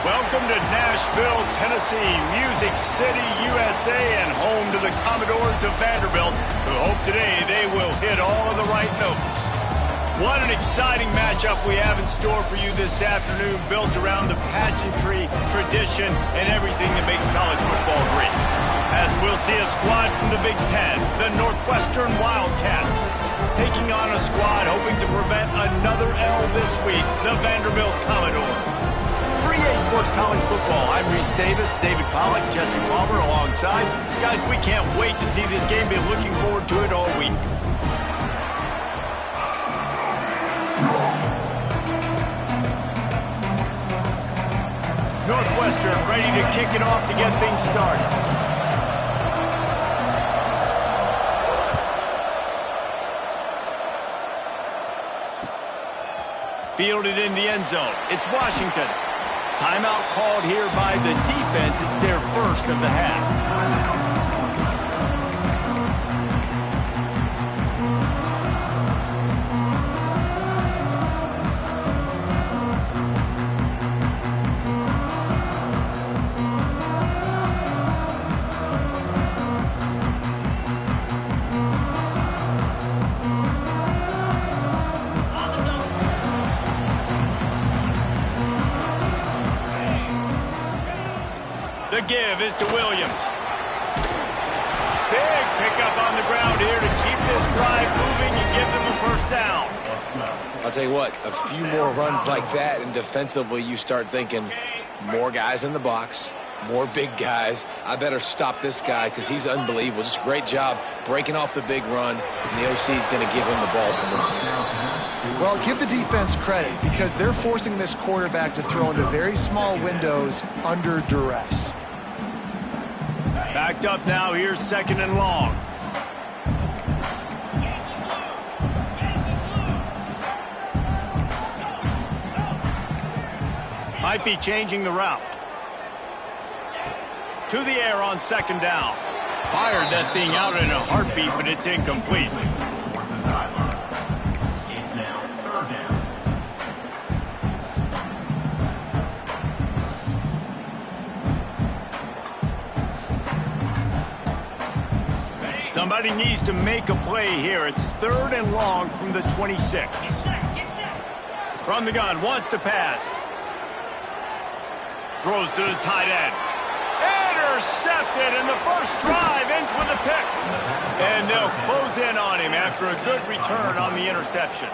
Welcome to Nashville, Tennessee, Music City, USA, and home to the Commodores of Vanderbilt, who hope today they will hit all of the right notes. What an exciting matchup we have in store for you this afternoon, built around the pageantry, tradition, and everything that makes college football great. As we'll see a squad from the Big Ten, the Northwestern Wildcats, taking on a squad hoping to prevent another L this week, the Vanderbilt Commodores. For EA Sports College Football, I'm Reese Davis, David Pollack, Jesse Palmer alongside. Guys, we can't wait to see this game. Been looking forward to it all week. Northwestern ready to kick it off to get things started. Fielded in the end zone. It's Washington. Timeout called here by the defense. It's their first of the half. The give is to Williams. Big pickup on the ground here to keep this drive moving and give them a first down. I'll tell you what, a few more runs like that, and defensively you start thinking more guys in the box, more big guys. I better stop this guy because he's unbelievable. Just a great job breaking off the big run, and the OC is going to give him the ball some more. Well, give the defense credit because they're forcing this quarterback to throw into very small windows under duress. Backed up now, here's second and long. Might be changing the route. To the air on second down. Fired that thing out in a heartbeat, but it's incomplete. Somebody needs to make a play here. It's third and long from the 26. From the gun, wants to pass. Throws to the tight end. Intercepted, and the first drive ends with a pick. And they'll close in on him after a good return on the interception.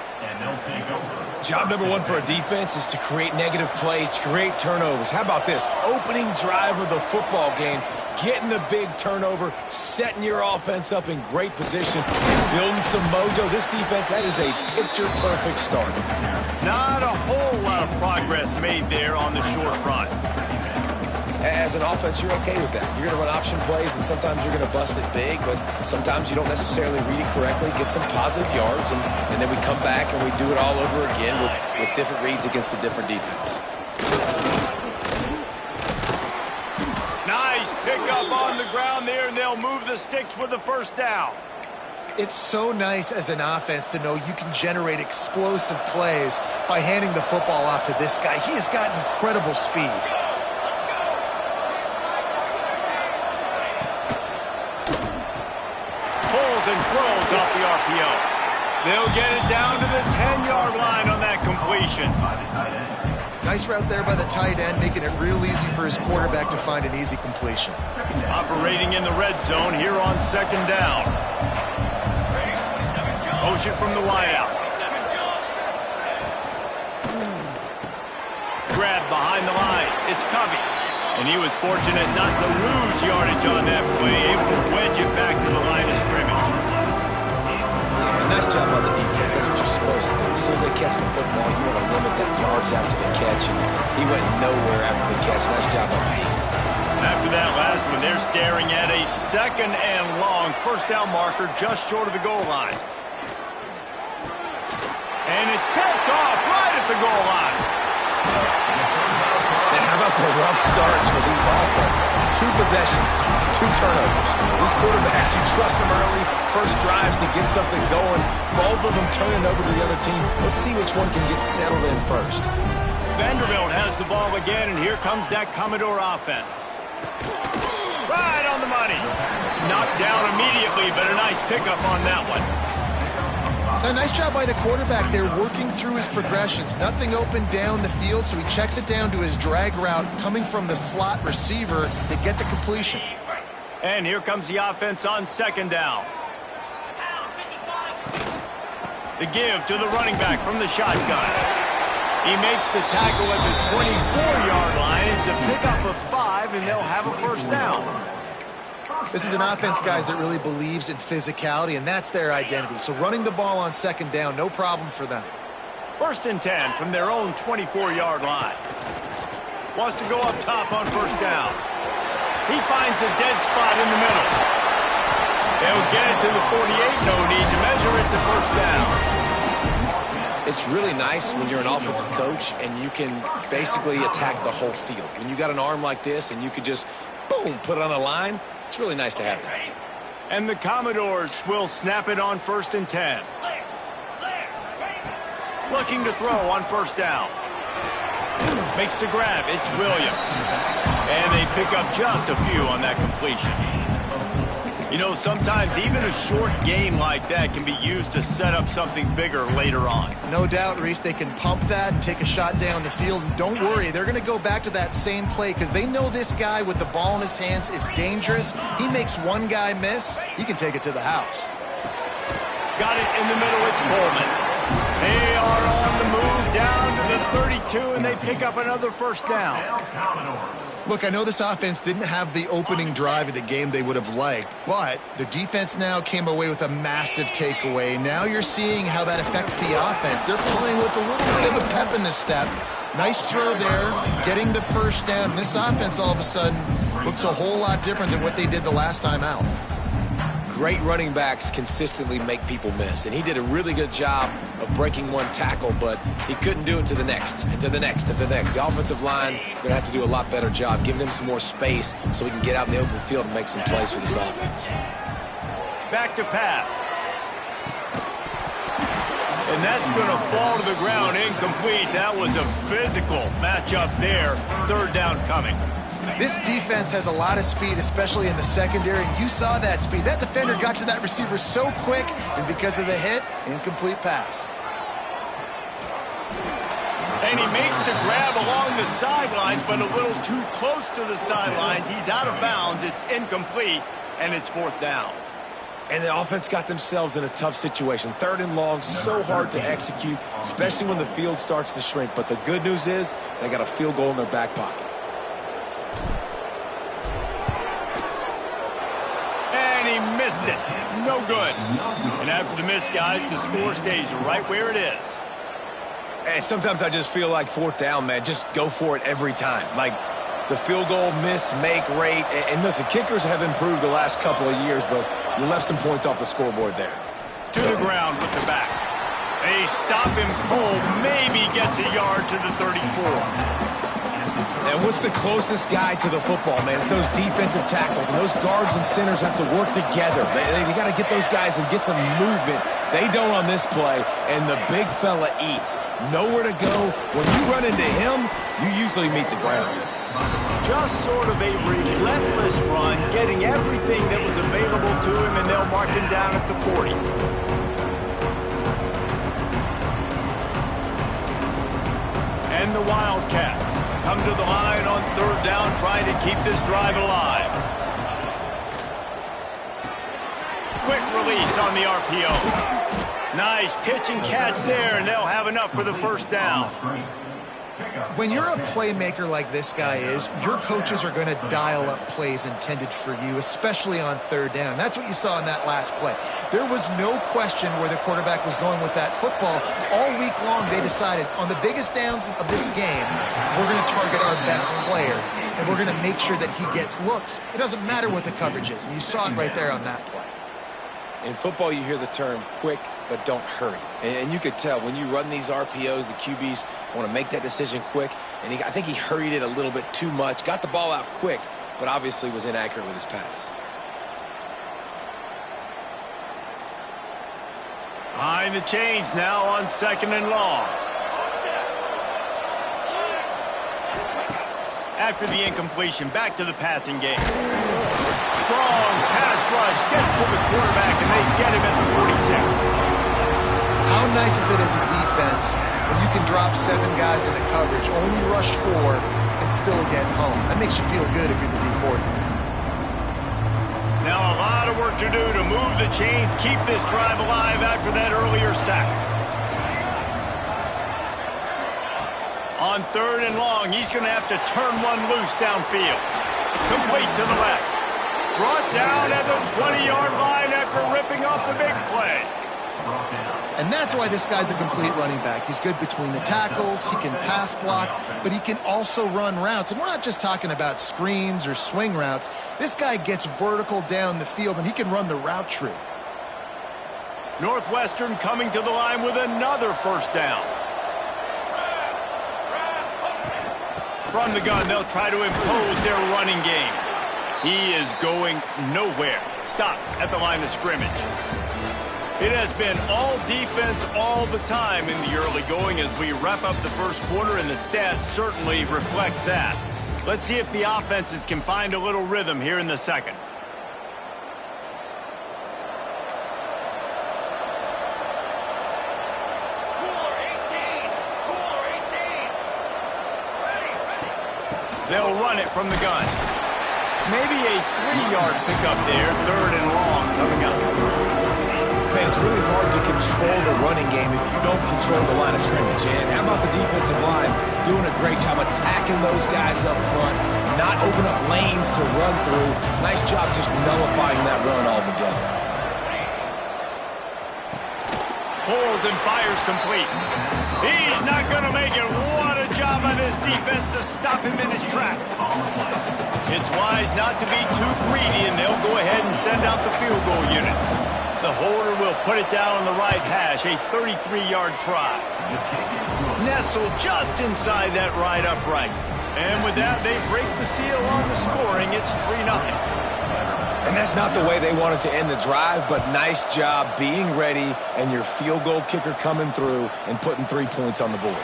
Job number one for a defense is to create negative plays, to create turnovers. How about this? Opening drive of the football game, getting the big turnover, setting your offense up in great position, and building some mojo. This defense, that is a picture-perfect start. Not a whole lot of progress made there on the short run. As an offense, you're okay with that. You're going to run option plays, and sometimes you're going to bust it big, but sometimes you don't necessarily read it correctly, get some positive yards, and then we come back and we do it all over again with different reads against a different defense. Nice pickup on the ground there, and they'll move the sticks with the first down. It's so nice as an offense to know you can generate explosive plays by handing the football off to this guy. He has got incredible speed. Pulls and throws off the RPO. They'll get it down to the 10-yard line on that completion. Nice route there by the tight end, making it real easy for his quarterback to find an easy completion. Operating in the red zone here on second down. Motion from the wideout. Grab behind the line. It's Covey. And he was fortunate not to lose yardage on that play, able to wedge it back to the line of scrimmage. Yeah, nice job on the defense. That's what you're supposed to do. As soon as they catch the football, you want to limit that yards after the catch. And he went nowhere after the catch. Nice job on the defense. After that last one, they're staring at a second and long first down marker just short of the goal line. And it's picked off right at the goal line. Now, how about the rough starts for these offenses? 2 possessions, 2 turnovers. These quarterbacks, you trust them early, first drives to get something going. Both of them turning over to the other team. Let's see which one can get settled in first. Vanderbilt has the ball again, and here comes that Commodore offense. Right on the money. Knocked down immediately, but a nice pickup on that one. A nice job by the quarterback there, working through his progressions. Nothing open down the field, so he checks it down to his drag route coming from the slot receiver to get the completion. And here comes the offense on second down. The give to the running back from the shotgun. He makes the tackle at the 24-yard line. It's a pickup of 5, and they'll have a first down. This is an offense, guys, that really believes in physicality, and that's their identity. So running the ball on second down, no problem for them. First and 10 from their own 24-yard line. Wants to go up top on first down. He finds a dead spot in the middle. They'll get it to the 48. No need to measure it to first down. It's really nice when you're an offensive coach and you can basically attack the whole field. When you got an arm like this and you could just, boom, put it on a line, it's really nice to have that. And the Commodores will snap it on first and 10. Looking to throw on first down. Makes the grab. It's Williams. And they pick up just a few on that completion. You know, sometimes even a short gain like that can be used to set up something bigger later on. No doubt, Reese, they can pump that and take a shot down the field. And don't worry, they're going to go back to that same play because they know this guy with the ball in his hands is dangerous. He makes one guy miss, he can take it to the house. Got it in the middle, it's Coleman. They are on the move down to the 32, and they pick up another first down. Look, I know this offense didn't have the opening drive of the game they would have liked, but their defense now came away with a massive takeaway. Now you're seeing how that affects the offense. They're playing with a little bit of a pep in the step. Nice throw there, getting the first down. This offense all of a sudden looks a whole lot different than what they did the last time out. Great running backs consistently make people miss, and he did a really good job of breaking one tackle, but he couldn't do it to the next, and to the next, and to the next. The offensive line going to have to do a lot better job, giving him some more space so he can get out in the open field and make some plays for this offense. Back to pass. And that's going to fall to the ground, incomplete. That was a physical matchup there. Third down coming. This defense has a lot of speed, especially in the secondary, and you saw that speed. That defender got to that receiver so quick, and because of the hit, incomplete pass. And he makes the grab along the sidelines, but a little too close to the sidelines. He's out of bounds. It's incomplete, and it's fourth down. And the offense got themselves in a tough situation. Third and long, so hard to execute, especially when the field starts to shrink. But the good news is they got a field goal in their back pocket. And he missed it. No good. And after the miss, guys, the score stays right where it is. And sometimes I just feel like fourth down, man. Just go for it every time. Like the field goal miss, make rate. And listen, kickers have improved the last couple of years, but you left some points off the scoreboard there. To the ground with the back. They stop him cold. Maybe gets a yard to the 34. And what's the closest guy to the football, man? It's those defensive tackles, and those guards and centers have to work together. They got to get those guys and get some movement. They don't on this play, and the big fella eats. Nowhere to go. When you run into him, you usually meet the ground. Just sort of a relentless run, getting everything that was available to him, and they'll mark him down at the 40. And the Wildcats come to the line on third down, trying to keep this drive alive. Quick release on the RPO. Nice pitch and catch there, and they'll have enough for the first down. When you're a playmaker like this guy is, your coaches are going to dial up plays intended for you, especially on third down. That's what you saw in that last play. There was no question where the quarterback was going with that football. All week long, they decided on the biggest downs of this game, we're going to target our best player, and we're going to make sure that he gets looks. It doesn't matter what the coverage is, and you saw it right there on that play. In football, you hear the term quick, but don't hurry. And you could tell when you run these RPOs, the QBs want to make that decision quick. And I think he hurried it a little bit too much. Got the ball out quick, but obviously was inaccurate with his pass. Behind the chains now on second and long. after the incompletion. Back to the passing game. Strong pass rush gets to the quarterback, and they get him at the 46. How nice is it as a defense when you can drop 7 guys into coverage, only rush 4, and still get home? That makes you feel good if you're the D coordinator. Now a lot of work to do to move the chains, keep this drive alive after that earlier sack. On 3rd and long, he's going to have to turn one loose downfield. Complete to the left. Brought down at the 20-yard line after ripping off the big play. And that's why this guy's a complete running back. He's good between the tackles, he can pass block, but he can also run routes. And we're not just talking about screens or swing routes. This guy gets vertical down the field, and he can run the route tree. Northwestern coming to the line with another first down. From the gun, they'll try to impose their running game. He is going nowhere. Stop at the line of scrimmage. It has been all defense all the time in the early going as we wrap up the first quarter, and the stats certainly reflect that. Let's see if the offenses can find a little rhythm here in the second. They'll run it from the gun. Maybe a 3-yard pickup there, 3rd and long coming up. Man, it's really hard to control the running game if you don't control the line of scrimmage. And how about the defensive line doing a great job attacking those guys up front, not open up lanes to run through. Nice job just nullifying that run altogether. Pulls and fires complete. He's not going to make it. What a job by this defense to stop him in his tracks. It's wise not to be too greedy, and they'll go ahead and send out the field goal unit. The holder will put it down on the right hash, a 33-yard try. Nestled just inside that right upright. And with that, they break the seal on the scoring. It's 3-0. And that's not the way they wanted to end the drive, but nice job being ready and your field goal kicker coming through and putting 3 points on the board.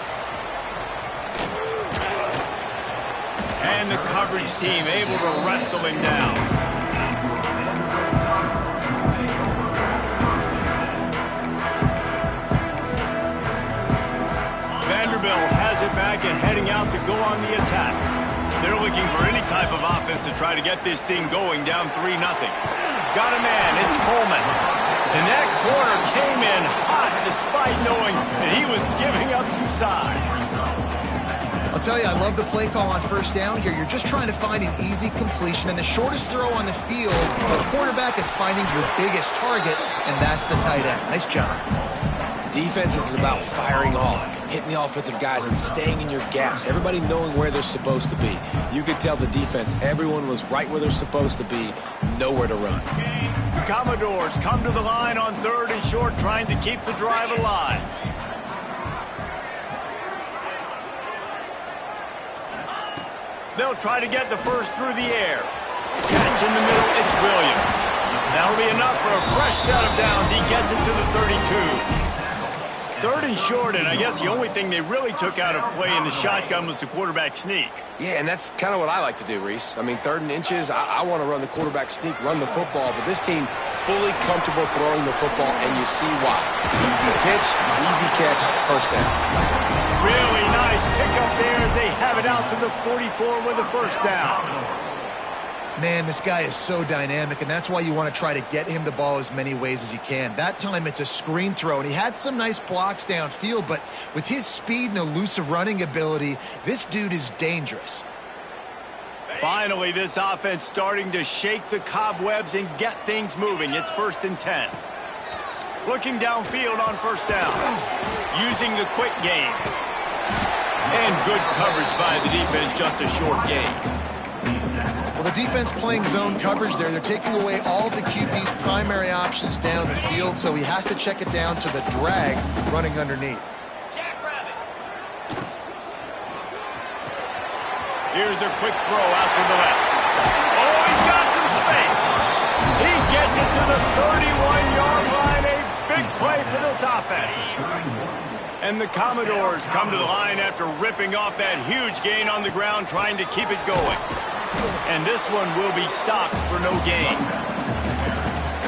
And the coverage team able to wrestle him down. Has it back and heading out to go on the attack. They're looking for any type of offense to try to get this thing going down 3-0. Got a man, it's Coleman. And that corner came in hot despite knowing that he was giving up some size. I'll tell you, I love the play call on first down here. You're just trying to find an easy completion, and the shortest throw on the field, the quarterback is finding your biggest target, and that's the tight end. Nice job. Defense is about firing off, hitting the offensive guys and staying in your gaps. Everybody knowing where they're supposed to be. You could tell the defense, everyone was right where they're supposed to be, nowhere to run. The Commodores come to the line on 3rd and short, trying to keep the drive alive. They'll try to get the first through the air. Catch in the middle, it's Williams. That'll be enough for a fresh set of downs. He gets it to the 32. 3rd and short, and I guess the only thing they really took out of play in the shotgun was the quarterback sneak. Yeah, and that's kind of what I like to do, Reese. I mean, 3rd and inches, I want to run the quarterback sneak, run the football, but this team fully comfortable throwing the football, and you see why. Easy pitch, easy catch, first down. Really nice pickup there as they have it out to the 44 with a first down. Man, this guy is so dynamic, and that's why you want to try to get him the ball as many ways as you can. That time it's a screen throw, and he had some nice blocks downfield, but with his speed and elusive running ability, this dude is dangerous. Finally, this offense starting to shake the cobwebs and get things moving. It's 1st and 10. Looking downfield on first down. Using the quick game. And good coverage by the defense, just a short gain. Well, the defense playing zone coverage there. They're taking away all the QB's primary options down the field, so he has to check it down to the drag running underneath. Here's a quick throw out to the left. Oh, he's got some space. He gets it to the 31-yard line. A big play for this offense. And the Commodores come to the line after ripping off that huge gain on the ground, trying to keep it going. And this one will be stopped for no gain.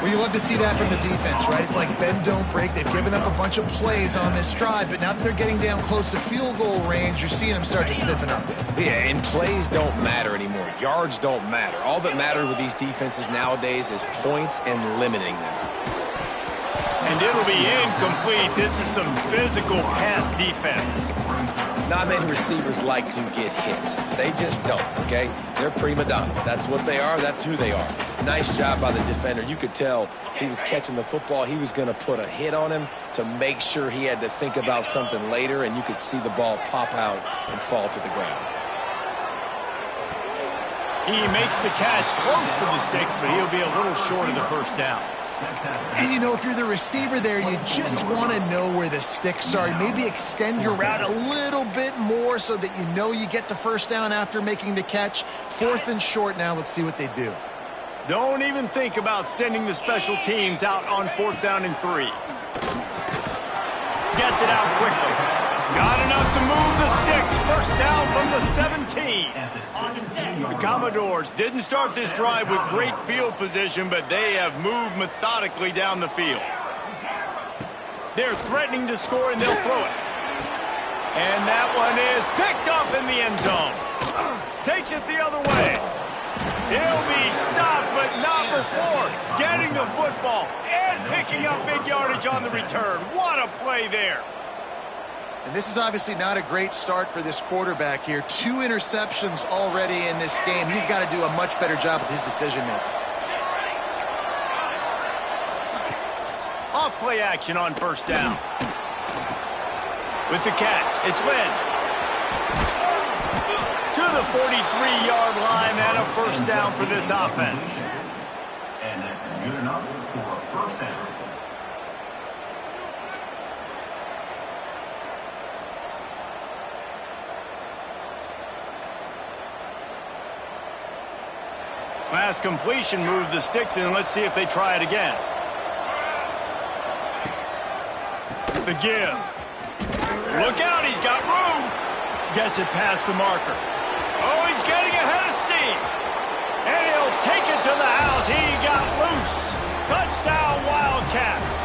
Well, you love to see that from the defense, right? It's like bend, don't break. They've given up a bunch of plays on this drive, but now that they're getting down close to field goal range, you're seeing them start to stiffen up. Yeah, and plays don't matter anymore. Yards don't matter. All that matters with these defenses nowadays is points and limiting them. And it'll be incomplete. This is some physical pass defense. Not many receivers like to get hit. They just don't, okay? They're prima donnas. That's what they are. That's who they are. Nice job by the defender. You could tell he was catching the football. He was going to put a hit on him to make sure he had to think about something later, and you could see the ball pop out and fall to the ground. He makes the catch close to the sticks, but he'll be a little short of the first down. And, you know, if you're the receiver there, you just want to know where the sticks are. Maybe extend your route a little bit more so that you know you get the first down after making the catch. 4th and short now. Let's see what they do. Don't even think about sending the special teams out on 4th down and 3. Gets it out quickly. Got enough to move the sticks. First down from the 17. The Commodores didn't start this drive with great field position, but they have moved methodically down the field. They're threatening to score, and they'll throw it. And that one is picked off in the end zone. Takes it the other way. He'll be stopped, but not before getting the football and picking up big yardage on the return. What a play there. And this is obviously not a great start for this quarterback here. 2 interceptions already in this game. He's got to do a much better job with his decision-making. Off play action on first down. With the catch, it's Lynn. To the 43-yard line and a first down for this offense. And that's good enough for a first down. Last completion moved the sticks in. Let's see if they try it again. The give. Look out, he's got room. Gets it past the marker. Oh, he's getting ahead of steam. And he'll take it to the house. He got loose. Touchdown, Wildcats.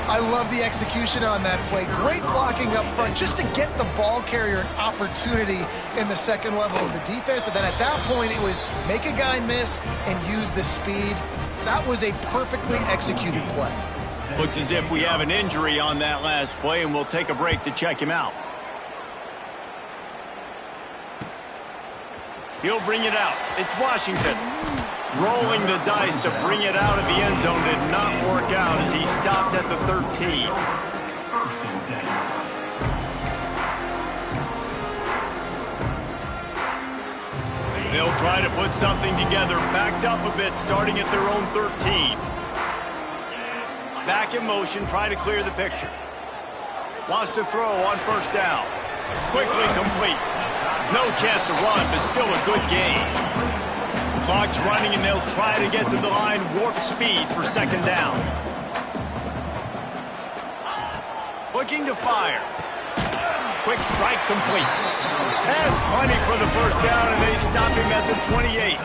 I love the execution on that play. Great blocking up front just to get the ball carrier an opportunity in the second level of the defense. And then at that point, it was make a guy miss and use the speed. That was a perfectly executed play. Looks as if we have an injury on that last play, and we'll take a break to check him out. He'll bring it out. It's Washington. Rolling the dice to bring it out of the end zone did not work out as he stopped at the 13. They'll try to put something together, backed up a bit, starting at their own 13. Back in motion, try to clear the picture. Wants to throw on first down. Quickly complete. No chance to run, but still a good gain. Clock's running, and they'll try to get to the line, warp speed for second down. Looking to fire. Quick strike complete. Has plenty for the first down, and they stop him at the 28.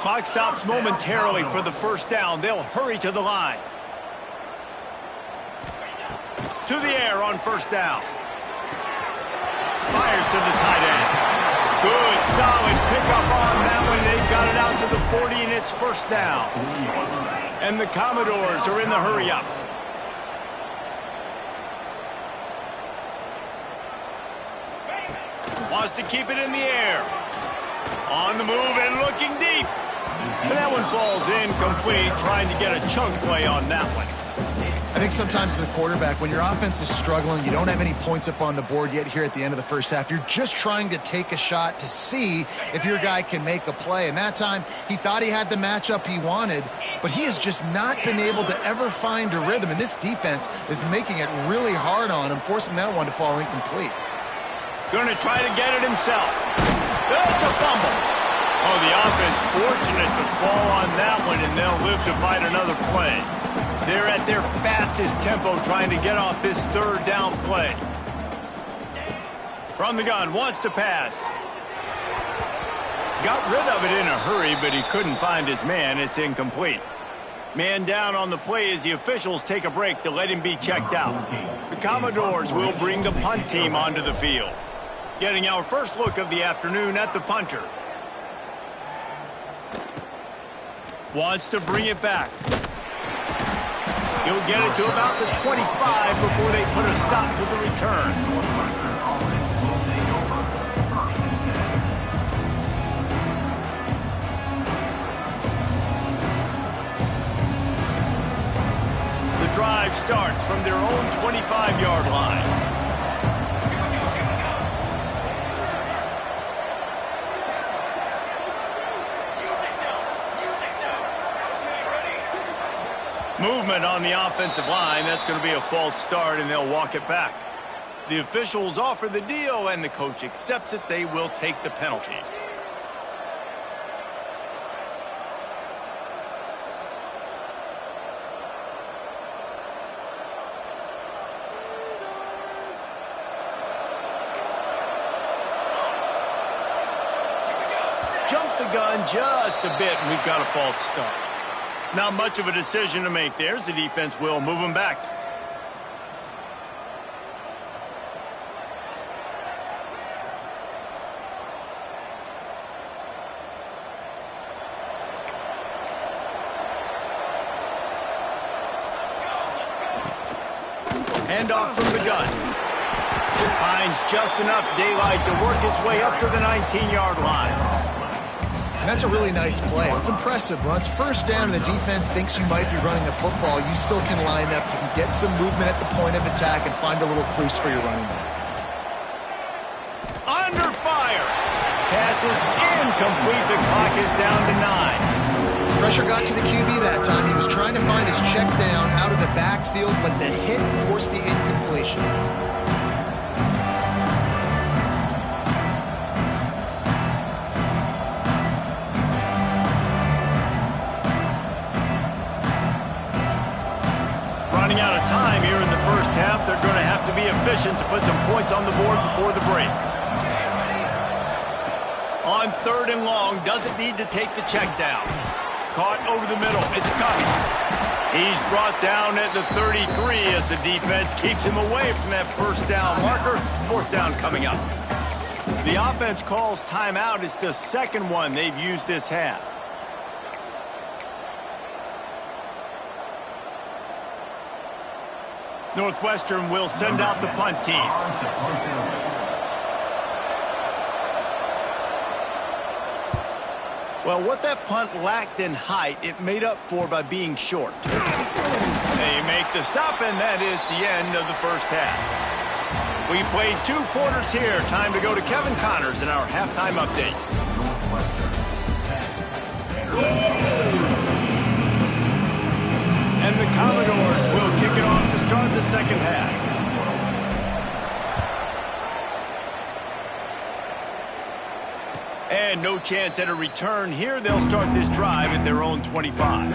Clock stops momentarily for the first down. They'll hurry to the line. To the air on first down. Fires to the tight end. Good, solid pickup on that one. They've got it out to the 40, and it's first down. And the Commodores are in the hurry-up. Wants to keep it in the air. On the move and looking deep. And that one falls incomplete, trying to get a chunk play on that one. I think sometimes as a quarterback, when your offense is struggling, you don't have any points up on the board yet here at the end of the first half. You're just trying to take a shot to see if your guy can make a play. And that time, he thought he had the matchup he wanted, but he has just not been able to ever find a rhythm. And this defense is making it really hard on him, forcing that one to fall incomplete. Going to try to get it himself. That's a fumble. Oh, the offense fortunate to fall on that one, and they'll live to fight another play. They're at their fastest tempo trying to get off this third down play. From the gun, wants to pass. Got rid of it in a hurry, but he couldn't find his man. It's incomplete. Man down on the play as the officials take a break to let him be checked out. The Commodores will bring the punt team onto the field. Getting our first look of the afternoon at the punter. Wants to bring it back. He'll get it to about the 25 before they put a stop to the return. Northwestern offense will take over 1st and 10. The drive starts from their own 25-yard line. Movement on the offensive line. That's going to be a false start, and they'll walk it back. The officials offer the deal, and the coach accepts it. They will take the penalty. Jump the gun just a bit, and we've got a false start. Not much of a decision to make there. The defense will move him back. Handoff from the gun. Finds just enough daylight to work his way up to the 19-yard line. And that's a really nice play. It's impressive. When it's first down and the defense thinks you might be running the football, you still can line up. You can get some movement at the point of attack and find a little crease for your running back. Under fire. Pass is incomplete. The clock is down to 9. Pressure got to the QB that time. He was trying to find his check down out of the backfield, but the hit forced the incompletion. Running out of time here in the first half. They're going to have to be efficient to put some points on the board before the break. On 3rd and long, doesn't need to take the check down. Caught over the middle. It's coming. He's brought down at the 33 as the defense keeps him away from that first down marker. 4th down coming up. The offense calls timeout. It's the second one they've used this half. Northwestern will send out the punt team. Well, what that punt lacked in height, it made up for by being short. They make the stop, and that is the end of the first half. We played 2 quarters here. Time to go to Kevin Connors in our halftime update. And the Commodores will kick it off to start the second half. And no chance at a return here. They'll start this drive at their own 25.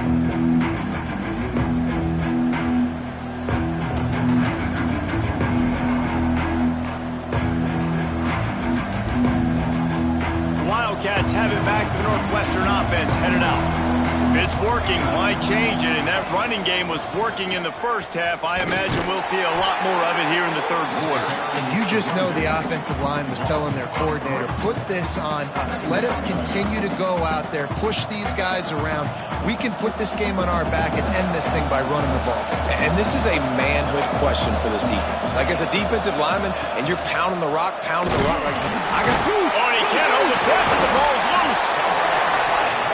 The Wildcats have it back. The Northwestern offense headed out. If it's working, why change it? And that running game was working in the first half. I imagine we'll see a lot more of it here in the 3rd quarter. And you just know the offensive line was telling their coordinator, put this on us. Let us continue to go out there, push these guys around. We can put this game on our back and end this thing by running the ball. And this is a manhood question for this defense. Like, as a defensive lineman, and you're pounding the rock, like, I got... Oh, and he can't hold the pitch, and the ball's loose.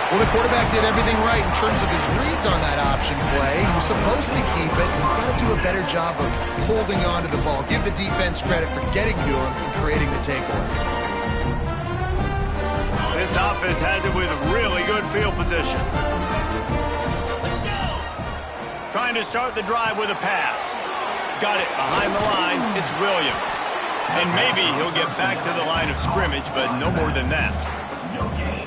Well, the quarterback did everything right in terms of his reads on that option play. He was supposed to keep it. He's got to do a better job of holding on to the ball. Give the defense credit for getting to him and creating the takeaway. This offense has it with really good field position. Trying to start the drive with a pass. Got it behind the line. It's Williams. And maybe he'll get back to the line of scrimmage, but no more than that. No gain.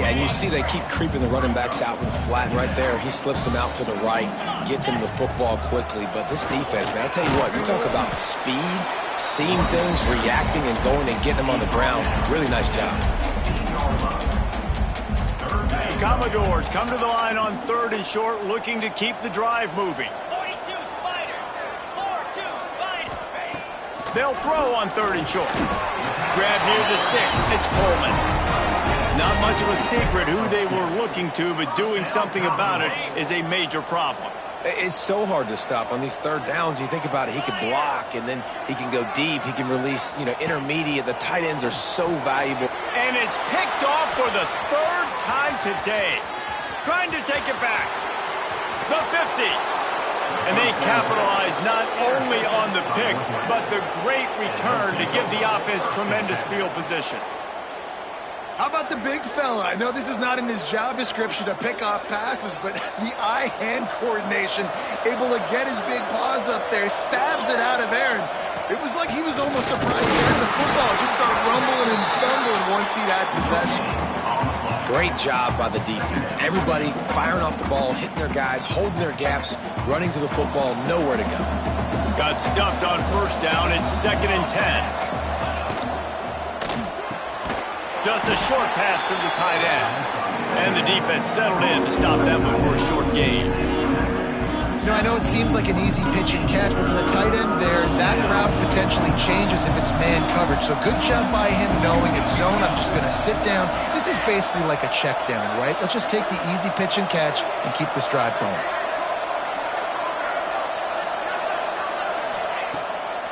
Yeah, and you see they keep creeping the running backs out in the flat right there. He slips them out to the right, gets him the football quickly. But this defense, man, I tell you what, you talk about speed, seeing things, reacting, and going and getting them on the ground. Really nice job. The Commodores come to the line on 3rd and short, looking to keep the drive moving. 42 Spider. 4-2 Spider. They'll throw on 3rd and short. Grab near the sticks. It's Coleman. Not much of a secret who they were looking to, but doing something about it is a major problem. It's so hard to stop on these 3rd downs. You think about it, he can block, and then he can go deep. He can release, intermediate. The tight ends are so valuable. And it's picked off for the 3rd time today. Trying to take it back. The 50. And they capitalize not only on the pick, but the great return to give the offense tremendous field position. How about the big fella? I know this is not in his job description to pick off passes, but the eye-hand coordination, able to get his big paws up there, stabs it out of Aaron. It was like he was almost surprised to hear the football just start rumbling and stumbling once he had possession. Great job by the defense. Everybody firing off the ball, hitting their guys, holding their gaps, running to the football, nowhere to go. Got stuffed on 1st down. It's 2nd and 10. Just a short pass to the tight end. And the defense settled in to stop that one for a short gain. I know it seems like an easy pitch and catch, but for the tight end there, that route potentially changes if it's man coverage. So good job by him knowing it's zone. I'm just going to sit down. This is basically like a check down, right? Let's just take the easy pitch and catch and keep this drive going.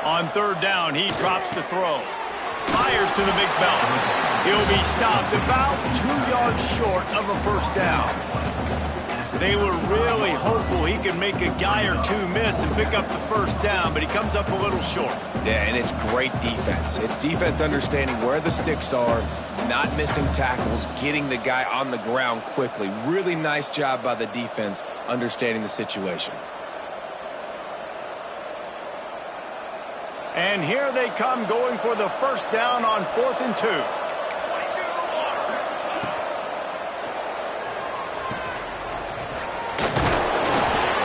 On 3rd down, he drops to throw. Fires to the big fella. He'll be stopped about 2 yards short of a 1st down. They were really hopeful he could make a guy or two miss and pick up the 1st down, but he comes up a little short. Yeah, and it's great defense. It's defense understanding where the sticks are, not missing tackles, getting the guy on the ground quickly. Really nice job by the defense understanding the situation. And here they come going for the 1st down on 4th and 2.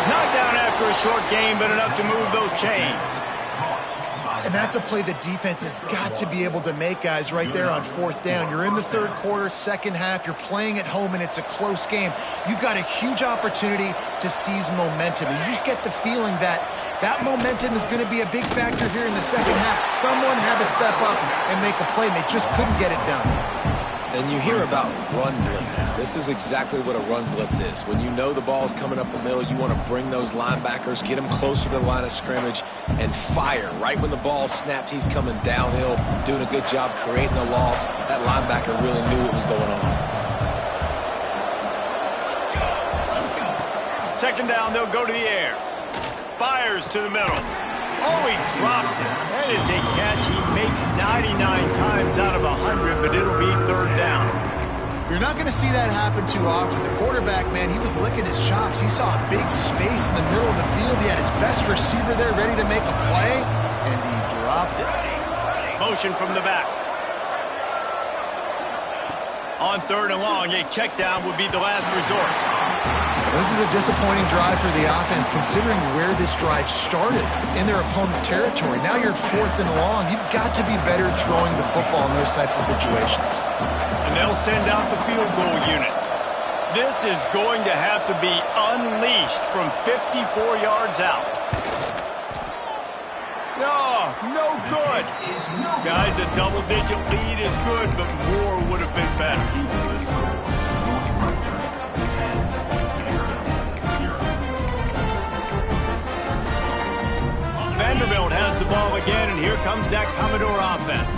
Knocked down after a short gain, but enough to move those chains. And that's a play the defense has got to be able to make, guys, right there on 4th down. You're in the 3rd quarter, 2nd half. You're playing at home, and it's a close game. You've got a huge opportunity to seize momentum. And you just get the feeling that that momentum is going to be a big factor here in the 2nd half. Someone had to step up and make a play, and they just couldn't get it done. And you hear about run blitzes. This is exactly what a run blitz is. When you know the ball's coming up the middle, you want to bring those linebackers, get them closer to the line of scrimmage, and fire. Right when the ball snapped, he's coming downhill, doing a good job creating the loss. That linebacker really knew what was going on. 2nd down, they'll go to the air. Fires to the middle. Oh, he drops it. That is a catch he makes 99 times out of 100, but it'll be 3rd down. You're not going to see that happen too often. The quarterback, man, he was licking his chops. He saw a big space in the middle of the field. He had his best receiver there ready to make a play, and he dropped it. Motion from the back. On 3rd and long, a check down would be the last resort. This is a disappointing drive for the offense, considering where this drive started in their opponent territory. Now you're 4th and long. You've got to be better throwing the football in those types of situations. And they'll send out the field goal unit. This is going to have to be unleashed from 54 yards out. No good. Guys, a double-digit lead is good, but more would have been better. Vanderbilt has the ball again, and here comes that Commodore offense.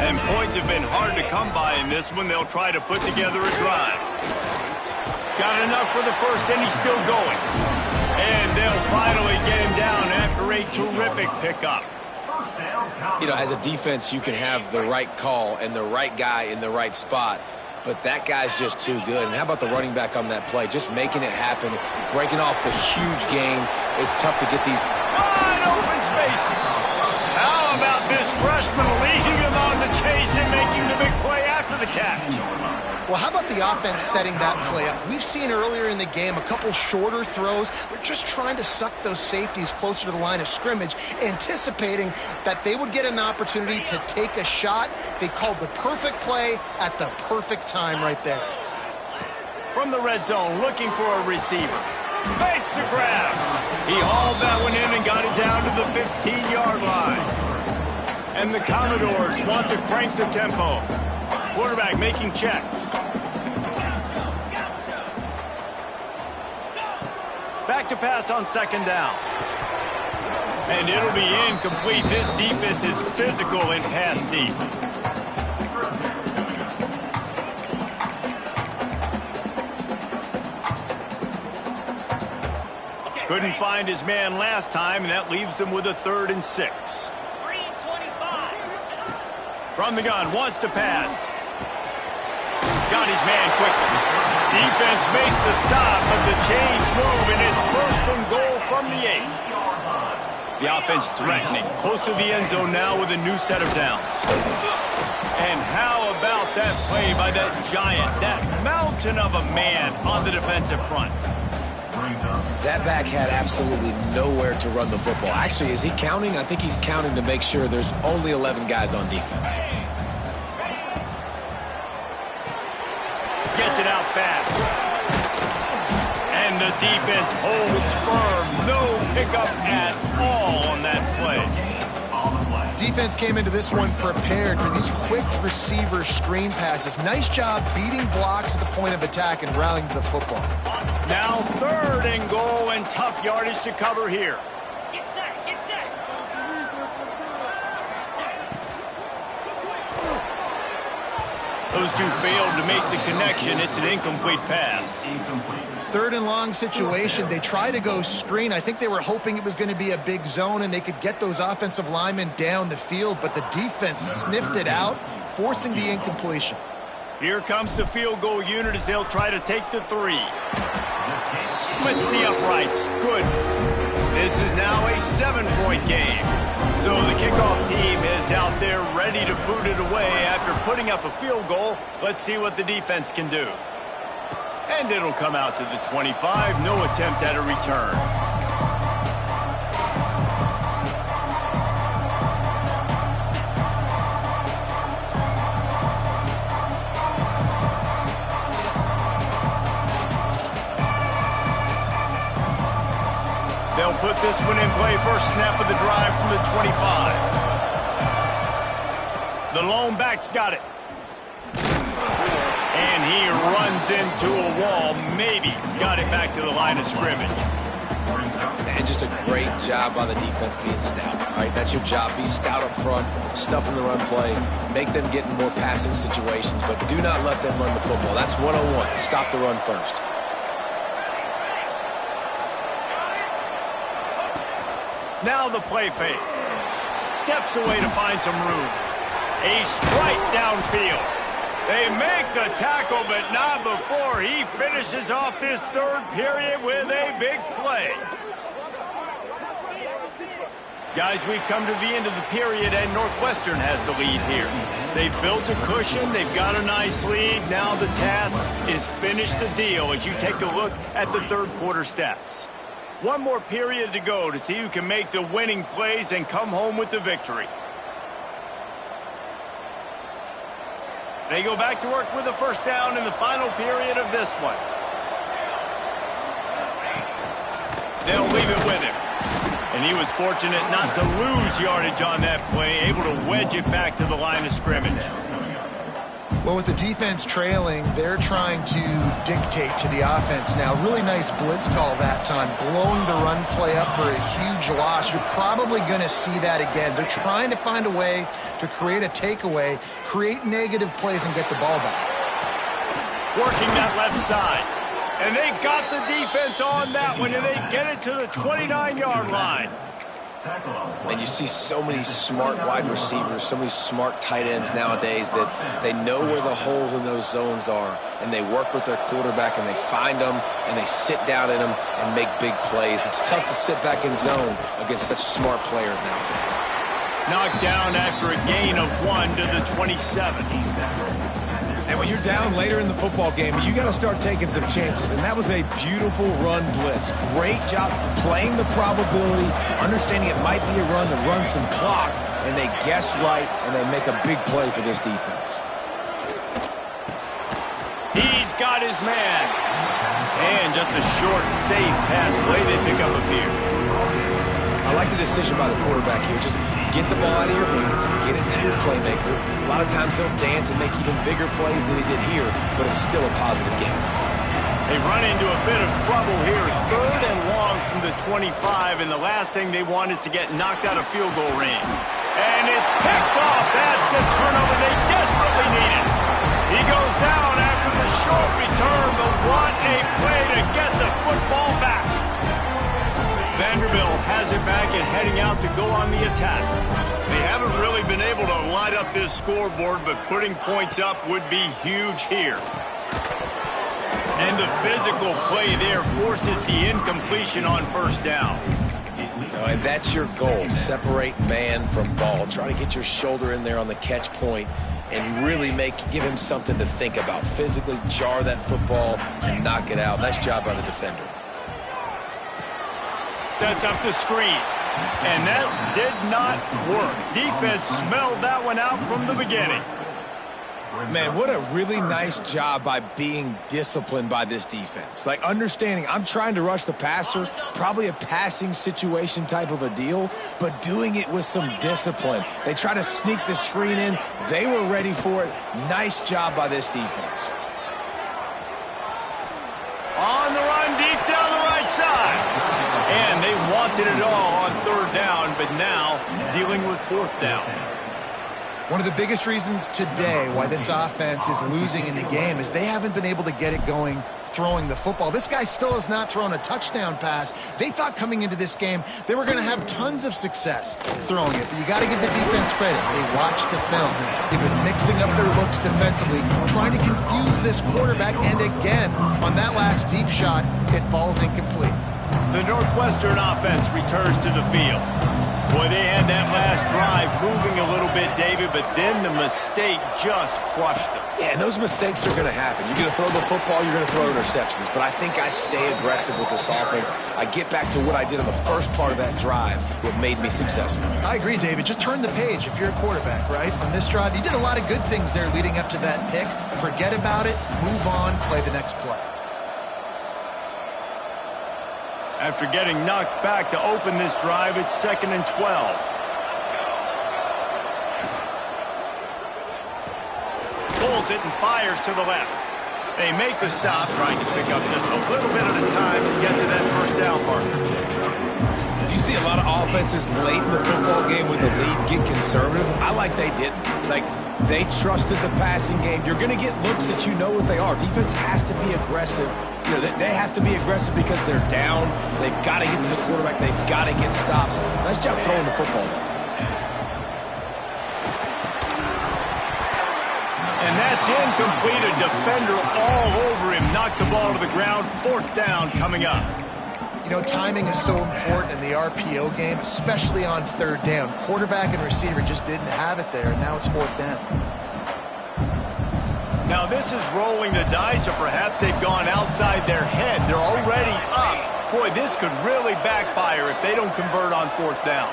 And points have been hard to come by in this one. They'll try to put together a drive. Got enough for the 1st, and he's still going. And they'll finally get him down after a terrific pickup. As a defense, you can have the right call and the right guy in the right spot, but that guy's just too good. And how about the running back on that play? Just making it happen, breaking off the huge gain. It's tough to get these wide open spaces. How about this freshman leading him on the chase and making the big play after the catch? Well, how about the offense setting that play up? We've seen earlier in the game a couple shorter throws. They're just trying to suck those safeties closer to the line of scrimmage, anticipating that they would get an opportunity to take a shot. They called the perfect play at the perfect time right there. From the red zone, looking for a receiver. Fakes the grab. He hauled that one in and got it down to the 15-yard line. And the Commodores want to crank the tempo. Quarterback making checks. Back to pass on second down. And it'll be incomplete. This defense is physical and pass deep. Couldn't find his man last time, and that leaves him with a 3rd and 6. 3:25. From the gun, wants to pass. Got his man quickly. Defense makes the stop, but the chains move, and it's 1st and goal from the 8. The offense threatening, close to the end zone now with a new set of downs. And how about that play by that giant, that mountain of a man on the defensive front? That back had absolutely nowhere to run the football. Actually, is he counting? I think he's counting to make sure there's only 11 guys on defense. Gets it out fast. And the defense holds firm. No pickup at all on that play. Defense came into this one prepared for these quick receiver screen passes. Nice job beating blocks at the point of attack and rallying to the football. Now 3rd and goal and tough yardage to cover here. Get set, get set. Those two failed to make the connection. It's an incomplete pass. 3rd and long situation. They try to go screen. I think they were hoping it was going to be a big zone and they could get those offensive linemen down the field, but the defense sniffed it out, forcing the incompletion. Here comes the field goal unit as they'll try to take the 3. Splits the uprights. Good. This is now a 7-point game. So the kickoff team is out there ready to boot it away after putting up a field goal. Let's see what the defense can do. And it'll come out to the 25. No attempt at a return. They'll put this one in play. First snap of the drive from the 25. The lone back's got it. And he runs into a wall. Maybe got it back to the line of scrimmage. And just a great job by the defense being stout. All right, that's your job. Be stout up front, stuff in the run play, make them get in more passing situations, but do not let them run the football. That's 101. Stop the run first. Now the play fake. Steps away to find some room. A strike downfield. They make the tackle, but not before he finishes off this 3rd period with a big play. Guys, we've come to the end of the period, and Northwestern has the lead here. They've built a cushion. They've got a nice lead. Now the task is finish the deal as you take a look at the 3rd quarter stats. One more period to go to see who can make the winning plays and come home with the victory. They go back to work with a first down in the final period of this one. They'll leave it with him. And he was fortunate not to lose yardage on that play, able to wedge it back to the line of scrimmage. Well, with the defense trailing, they're trying to dictate to the offense now. Really nice blitz call that time, blowing the run play up for a huge loss. You're probably going to see that again. They're trying to find a way to create a takeaway, create negative plays, and get the ball back. Working that left side. And they got the defense on that one, and they get it to the 29-yard line. And you see so many smart wide receivers, so many smart tight ends nowadays that they know where the holes in those zones are, and they work with their quarterback, and they find them, and they sit down in them and make big plays. It's tough to sit back in zone against such smart players nowadays. Knocked down after a gain of 1 to the 27. And when you're down later in the football game, you got to start taking some chances. And that was a beautiful run blitz. Great job playing the probability, understanding it might be a run to run some clock. And they guess right, and they make a big play for this defense. He's got his man. And just a short, safe pass play. They pick up a few. I like the decision by the quarterback here. Just get the ball out of your hands, get it to your playmaker. A lot of times he'll dance and make even bigger plays than he did here, but it was still a positive game. They run into a bit of trouble here. 3rd and long from the 25, and the last thing they want is to get knocked out of field goal range. And it's picked off. That's the turnover they desperately needed. He goes down after the short return, but what a play to get the football back. Vanderbilt has it back and heading out to go on the attack. They haven't really been able to light up this scoreboard, but putting points up would be huge here. And the physical play there forces the incompletion on 1st down. And that's your goal. Separate man from ball. Try to get your shoulder in there on the catch point and really give him something to think about. Physically jar that football and knock it out. Nice job by the defender. Sets up the screen. And that did not work. Defense smelled that one out from the beginning. Man, what a really nice job by being disciplined by this defense. Like, understanding I'm trying to rush the passer, probably a passing situation type of a deal, but doing it with some discipline. They try to sneak the screen in. They were ready for it. Nice job by this defense. On the run, deep down the right side. And they wanted it all on 3rd down, but now dealing with 4th down. One of the biggest reasons today why this offense is losing in the game is they haven't been able to get it going throwing the football. This guy still has not thrown a touchdown pass. They thought coming into this game they were going to have tons of success throwing it, but you got to give the defense credit. They watched the film. They've been mixing up their looks defensively, trying to confuse this quarterback, and again, on that last deep shot, it falls incomplete. The Northwestern offense returns to the field. Boy, they had that last drive moving a little bit, David, but then the mistake just crushed them. Yeah, and those mistakes are going to happen. You're going to throw the football, you're going to throw interceptions. But I think I stay aggressive with this offense. I get back to what I did on the first part of that drive, what made me successful. I agree, David. Just turn the page if you're a quarterback, right? On this drive, you did a lot of good things there leading up to that pick. Forget about it, move on, play the next play. After getting knocked back to open this drive, it's 2nd and 12. Pulls it and fires to the left. They make the stop, trying to pick up just a little bit at a time to get to that 1st down marker. You see a lot of offenses late in the football game with the lead get conservative. I like they didn't. Like, they trusted the passing game. You're going to get looks that you know what they are. Defense has to be aggressive. You know, they have to be aggressive because they're down. They've got to get to the quarterback. They've got to get stops. Nice job throwing the football. And that's incomplete. A defender all over him. Knocked the ball to the ground. 4th down coming up. You know, timing is so important in the RPO game, especially on 3rd down. Quarterback and receiver just didn't have it there, and now it's 4th down. Now this is rolling the dice, or perhaps they've gone outside their head. They're already up. Boy, this could really backfire if they don't convert on 4th down.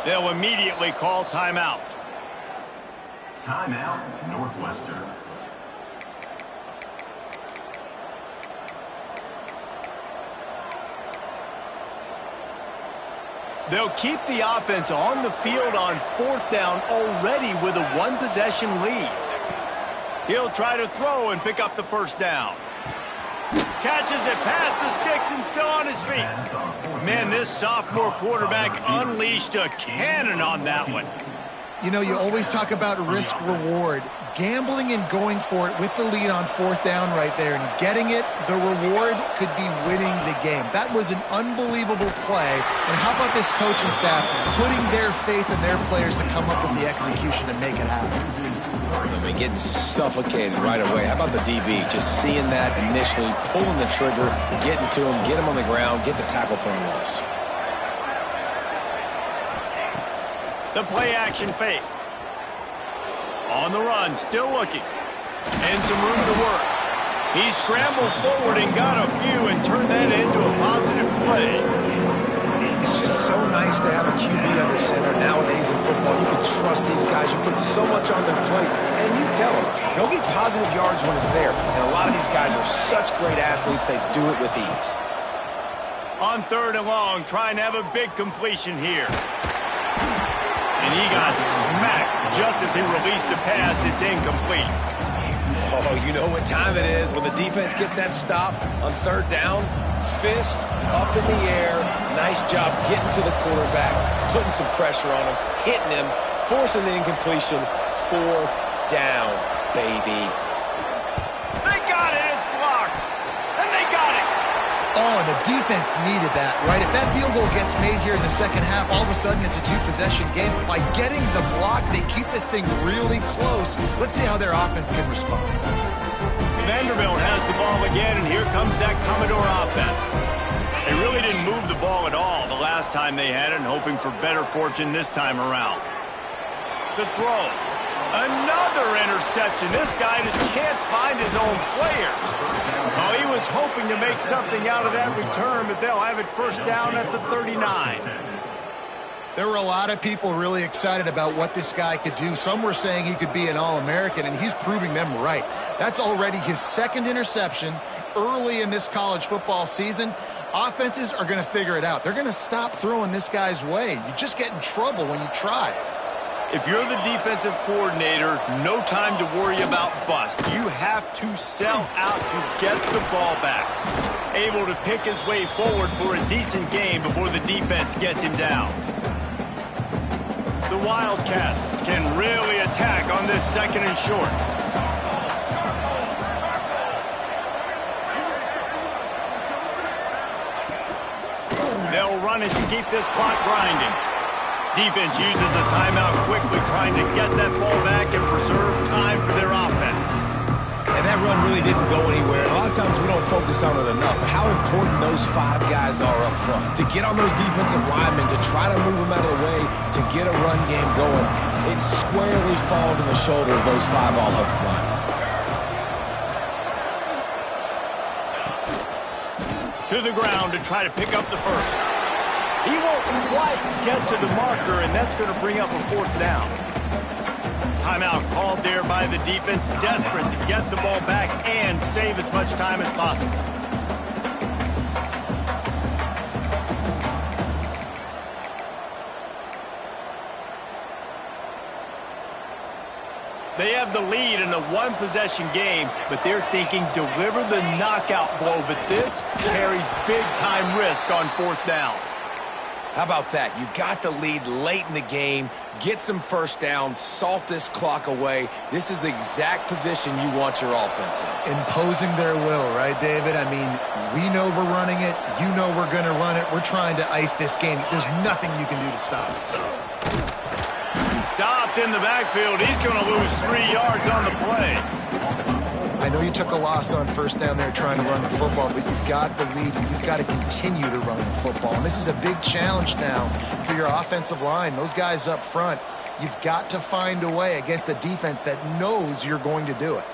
They'll immediately call timeout. Timeout, Northwestern. They'll keep the offense on the field on 4th down already with a 1-possession lead. He'll try to throw and pick up the 1st down. Catches it past the sticks and still on his feet. Man, this sophomore quarterback unleashed a cannon on that one. You know, you always talk about risk-reward. gambling and going for it with the lead on fourth down right there and getting it, the reward could be winning the game. That was an unbelievable play. And how about this coaching staff putting their faith in their players to come up with the execution and make it happen? I mean, getting suffocated right away. How about the DB? Just seeing that initially, pulling the trigger, getting to him, get him on the ground, get the tackle for a loss. The play action fake. On the run, still looking. And some room to work. He scrambled forward and got a few and turned that into a positive play. It's just so nice to have a QB under center nowadays in football. You can trust these guys. You put so much on their plate. And you tell them, they'll get positive yards when it's there. And a lot of these guys are such great athletes, they do it with ease. On third and long, trying to have a big completion here. And he got smacked just as he released the pass. It's incomplete. Oh, you know what time it is when the defense gets that stop on third down. Fist up in the air. Nice job getting to the quarterback, putting some pressure on him, hitting him, forcing the incompletion. Fourth down, baby. They got it. It's blocked. And they got it. Oh, and the defense needed that, right? If that field goal gets made here in the second half, all of a sudden it's a two-possession game. By getting the block, they keep this thing really close. Let's see how their offense can respond. Vanderbilt has the ball again, and here comes that Commodore offense. They really didn't move the ball at all the last time they had it, and hoping for better fortune this time around. The throw. Another interception. This guy just can't find his own players. Oh, he was hoping to make something out of that return, but they'll have it first down at the 39. There were a lot of people really excited about what this guy could do. Some were saying he could be an All-American, and he's proving them right. That's already his second interception early in this college football season. Offenses are going to figure it out. They're going to stop throwing this guy's way. You just get in trouble when you try. If you're the defensive coordinator, no time to worry about bust. You have to sell out to get the ball back. Able to pick his way forward for a decent game before the defense gets him down. The Wildcats can really attack on this second and short. They'll run it to keep this clock grinding. Defense uses a timeout quickly, trying to get that ball back and preserve time for their offense. And that run really didn't go anywhere. A lot of times we don't focus on it enough. How important those five guys are up front. To get on those defensive linemen, to try to move them out of the way, to get a run game going, it squarely falls on the shoulder of those five offensive linemen. To the ground to try to pick up the first. He won't quite get to the marker, and that's going to bring up a fourth down. Timeout called there by the defense, desperate to get the ball back and save as much time as possible. They have the lead in a one-possession game, but they're thinking deliver the knockout blow, but this carries big-time risk on fourth down. How about that? You got the lead late in the game, get some first downs, salt this clock away. This is the exact position you want your offense in. Imposing their will, right, David? I mean, we know we're running it. You know we're going to run it. We're trying to ice this game. There's nothing you can do to stop it. Stopped in the backfield. He's going to lose 3 yards on the play. I know you took a loss on first down there trying to run the football, but you've got the lead. You've got to continue to run the football. And this is a big challenge now for your offensive line. Those guys up front, you've got to find a way against a defense that knows you're going to do it.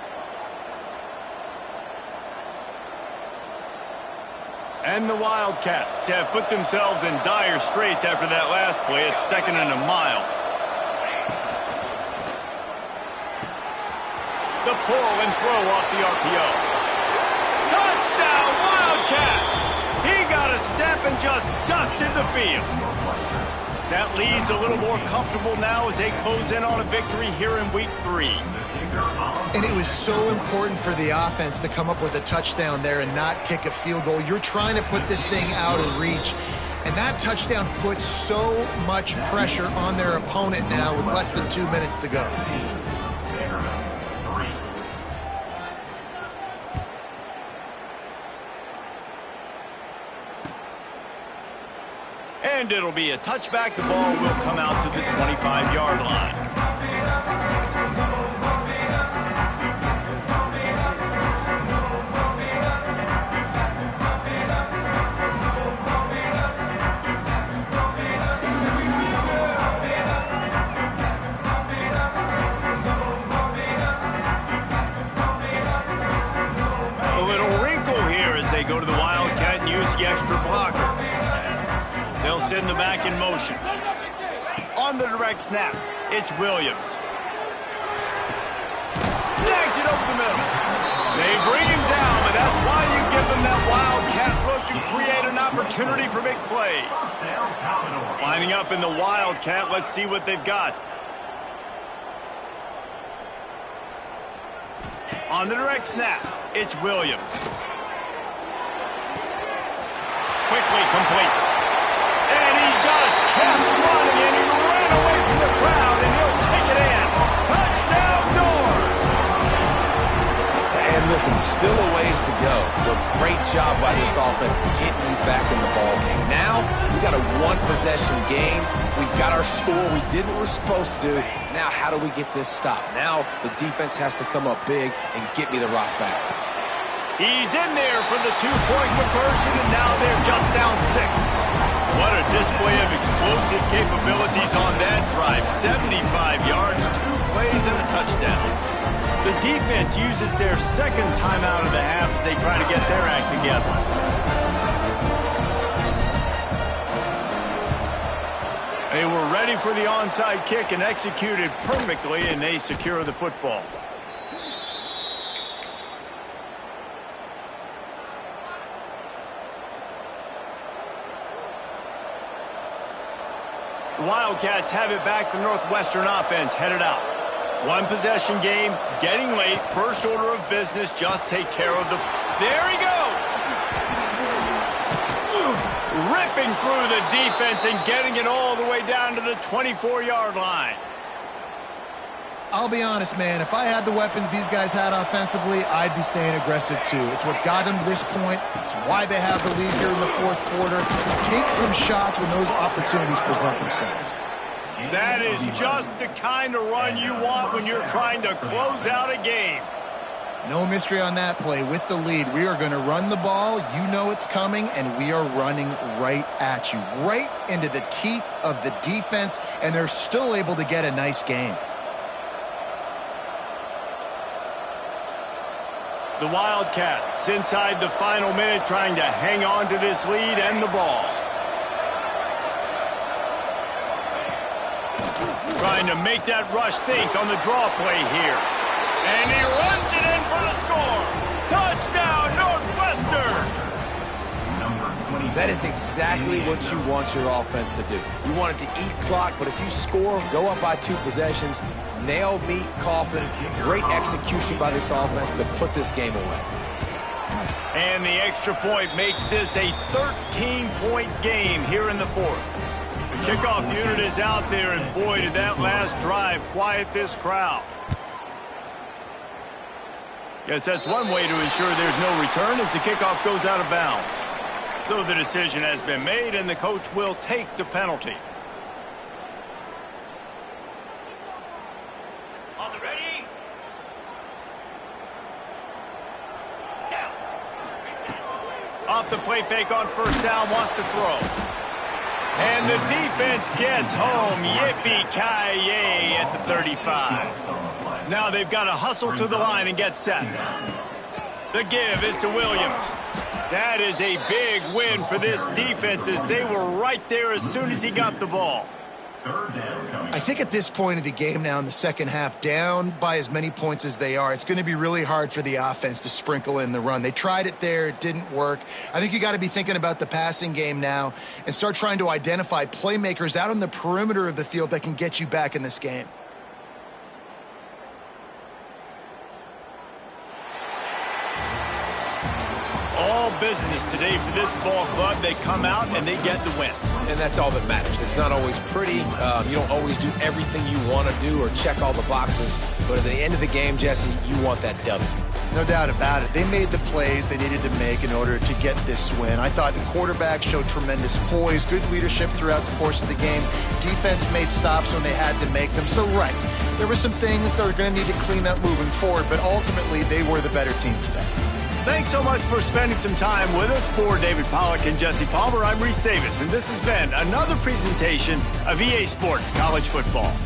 And the Wildcats have put themselves in dire straits after that last play. It's 2nd and a mile. The pull and throw off the RPO. Touchdown, Wildcats! He got a step and just dusted the field. That lead's a little more comfortable now as they close in on a victory here in week 3. And it was so important for the offense to come up with a touchdown there and not kick a field goal. You're trying to put this thing out of reach. And that touchdown puts so much pressure on their opponent now with less than 2 minutes to go. And it'll be a touchback. The ball will come out to the 25-yard line. Go to the Wildcat and use the extra blocker. They'll send the back in motion. On the direct snap, it's Williams. Snags it over the middle. They bring him down, but that's why you give them that Wildcat look to create an opportunity for big plays. Lining up in the Wildcat, let's see what they've got. On the direct snap, it's Williams. Quickly complete. And he just kept running, and he ran away from the crowd, and he'll take it in. Touchdown, Doors! And listen, still a ways to go, but great job by this offense getting you back in the ball game. Now, we got a one-possession game. We got our score. We did what we're supposed to do. Now, how do we get this stopped? Now, the defense has to come up big and get me the rock back. He's in there for the two-point conversion, and now they're just down 6. What a display of explosive capabilities on that drive. 75 yards, 2 plays, and a touchdown. The defense uses their second timeout of the half as they try to get their act together. They were ready for the onside kick and executed perfectly, and they secure the football. The Wildcats have it back. The Northwestern offense headed out. One-possession game, getting late. First order of business, just take care of the... There he goes! Ripping through the defense and getting it all the way down to the 24-yard line. I'll be honest, man, if I had the weapons these guys had offensively, I'd be staying aggressive too. It's what got them to this point. It's why they have the lead here in the fourth quarter. Take some shots when those opportunities present themselves. That is just the kind of run you want when you're trying to close out a game. No mystery on that play. With the lead, we are going to run the ball. You know it's coming, and we are running right at you, right into the teeth of the defense, and they're still able to get a nice game. The Wildcats inside the final minute trying to hang on to this lead and the ball. Trying to make that rush think on the draw play here. And he runs it in for the score. Touchdown, Northwestern! That is exactly what you want your offense to do. You want it to eat clock, but if you score, go up by 2 possessions, nail, meet, coffin. Great execution by this offense to put this game away. And the extra point makes this a 13-point game here in the fourth. The kickoff unit is out there, and boy, did that last drive quiet this crowd. Guess that's one way to ensure there's no return as the kickoff goes out of bounds. So the decision has been made, and the coach will take the penalty. On the ready. Down. Off the play fake on first down, wants to throw. And the defense gets home. Yippee-ki-yay at the 35. Now they've got to hustle to the line and get set. The give is to Williams. That is a big win for this defense as they were right there as soon as he got the ball. I think at this point of the game now in the second half, down by as many points as they are, it's going to be really hard for the offense to sprinkle in the run. They tried it there. It didn't work. I think you got to be thinking about the passing game now and start trying to identify playmakers out on the perimeter of the field that can get you back in this game. All business today for this ball club. They come out and they get the win. And that's all that matters. It's not always pretty. You don't always do everything you want to do or check all the boxes. But at the end of the game, Jesse, you want that W. No doubt about it. They made the plays they needed to make in order to get this win. I thought the quarterback showed tremendous poise, good leadership throughout the course of the game. Defense made stops when they had to make them. So, right, there were some things they're going to need to clean up moving forward, but ultimately they were the better team today. Thanks so much for spending some time with us. For David Pollack and Jesse Palmer, I'm Reese Davis, and this has been another presentation of EA Sports College Football.